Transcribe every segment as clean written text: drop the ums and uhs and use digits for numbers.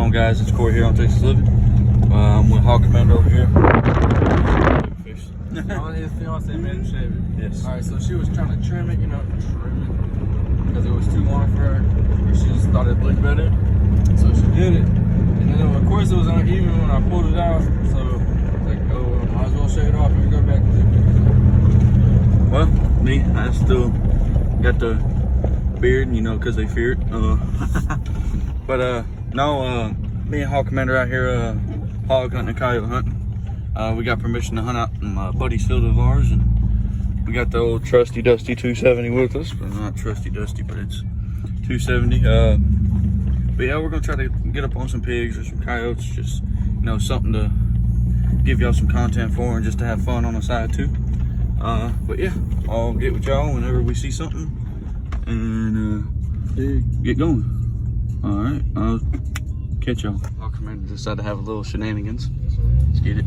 on, guys? It's Corey here on Texas Living. I'm with Hog Commander over here. His fiance made him shave it. Yes. Alright, so she was trying to trim it, because it was too long for her. But she just thought it looked better. So she did it. And then, of course, it was uneven when I pulled it out. So I was like, oh, well, might as well shave it off and go back to it. Well, me, I still got the beard, because they fear it. But no, me and Hog Commander out here hog hunting and coyote hunting. We got permission to hunt out in my buddy's field of ours, and we got the old trusty dusty 270 with us. But not trusty dusty, but it's 270. But yeah, we're gonna try to get up on some pigs or some coyotes, just something to give y'all some content for, and just to have fun on the side too. But yeah, I'll get with y'all whenever we see something and get going. All right, I'll catch y'all. Our commander decided to have a little shenanigans. Let's get it.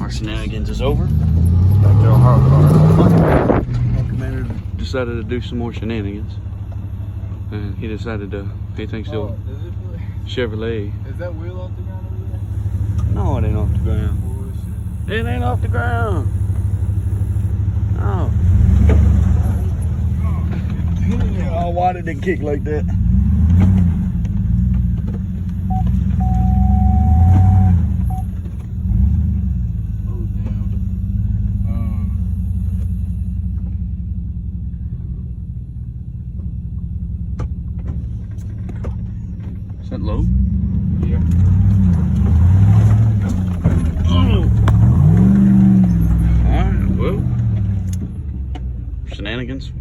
Shenanigans is over. Back to our hog car. Commander decided to do some more shenanigans, and he decided he thinks he'll Chevrolet. Is that wheel off the ground over there? No, it ain't off the ground. It ain't off the ground. No. Oh, why did it kick like that? Is that low? Yeah. Oh. Alright, well. Shenanigans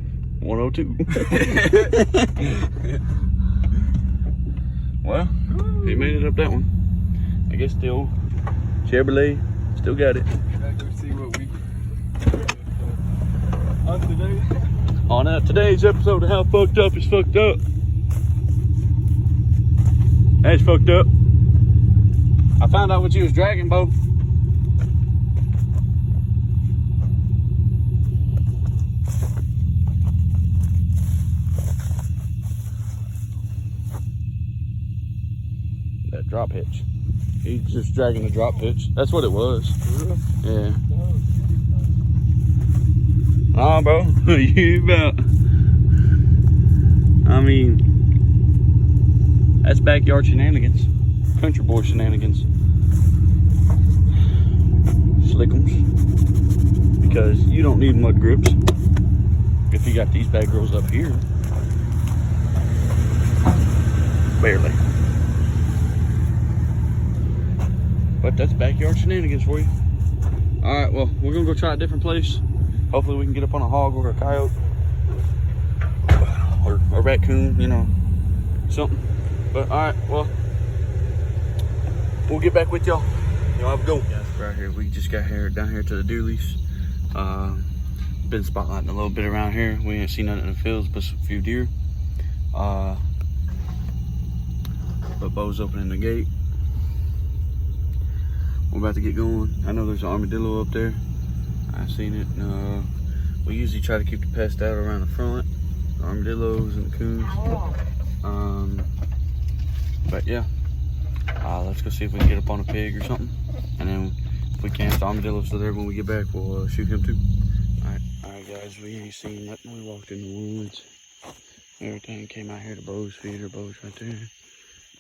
102. Well, he made it up that one. I guess the old Chevrolet still got it. Let's see what we on today. On today's episode of How Fucked Up is Fucked Up. That's fucked up. I found out what you was dragging, Bo. That drop hitch. He's just dragging the drop hitch. That's what it was. Yeah. Nah, bro. You about. I mean, that's backyard shenanigans. Country boy shenanigans. Slickums. Because you don't need mud grips if you got these bad girls up here. Barely. But that's backyard shenanigans for you. Alright, well, we're gonna go try a different place. Hopefully we can get up on a hog or a coyote. Or a raccoon, something. But alright, well, we'll get back with y'all. Y'all have a go. Guys, right here, we just got here down here to the deer lease. Been spotlighting a little bit around here. We ain't seen nothing in the fields but a few deer. But Bo's opening the gate. We're about to get going. I know there's an armadillo up there. I seen it. We usually try to keep the pest out around the front. The armadillos and the coons. But yeah, let's go see if we can get up on a pig or something. And then if we can't, the armadillo's still there when we get back, we'll shoot him too. Alright guys, we ain't seen nothing. We walked in the woods. Everything came out here to Bo's feeder. Bo's right there.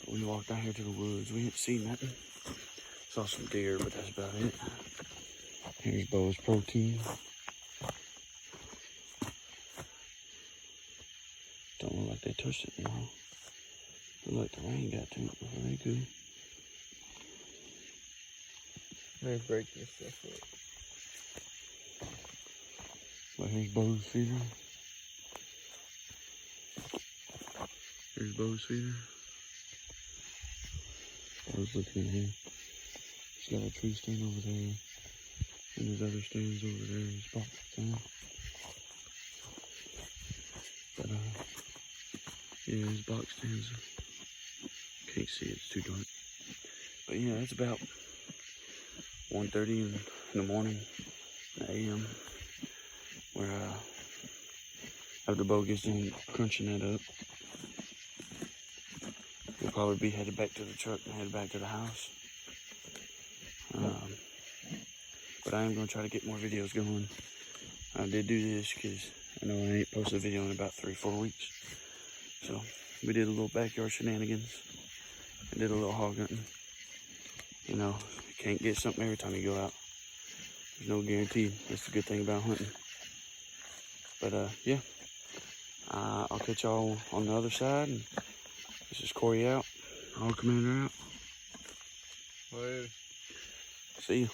But we walked out here to the woods. We ain't seen nothing. Saw some deer, but that's about it. Here's Bo's protein. Don't look like they touched it now. Look like the rain got to it before they could. Let me break this stuff up. But here's Bo's feeder. Here's Bo's feeder. Bo's looking in here. He's got a tree stand over there. And there's other stands over there. He's boxed down. But Yeah, his box stands. Can't see it, it's too dark. But yeah, it's about 1:30 in the morning, a.m. Where after Bo gets done crunching that up, we'll probably be headed back to the truck and head back to the house. But I am going to try to get more videos going. I did do this because I know I ain't posted a video in about 3-4 weeks. So we did a little backyard shenanigans. I did a little hog hunting. You know, you can't get something every time you go out. There's no guarantee. That's the good thing about hunting. But yeah, I'll catch y'all on the other side. And this is Corey out. Hog Commander out. Later. See ya.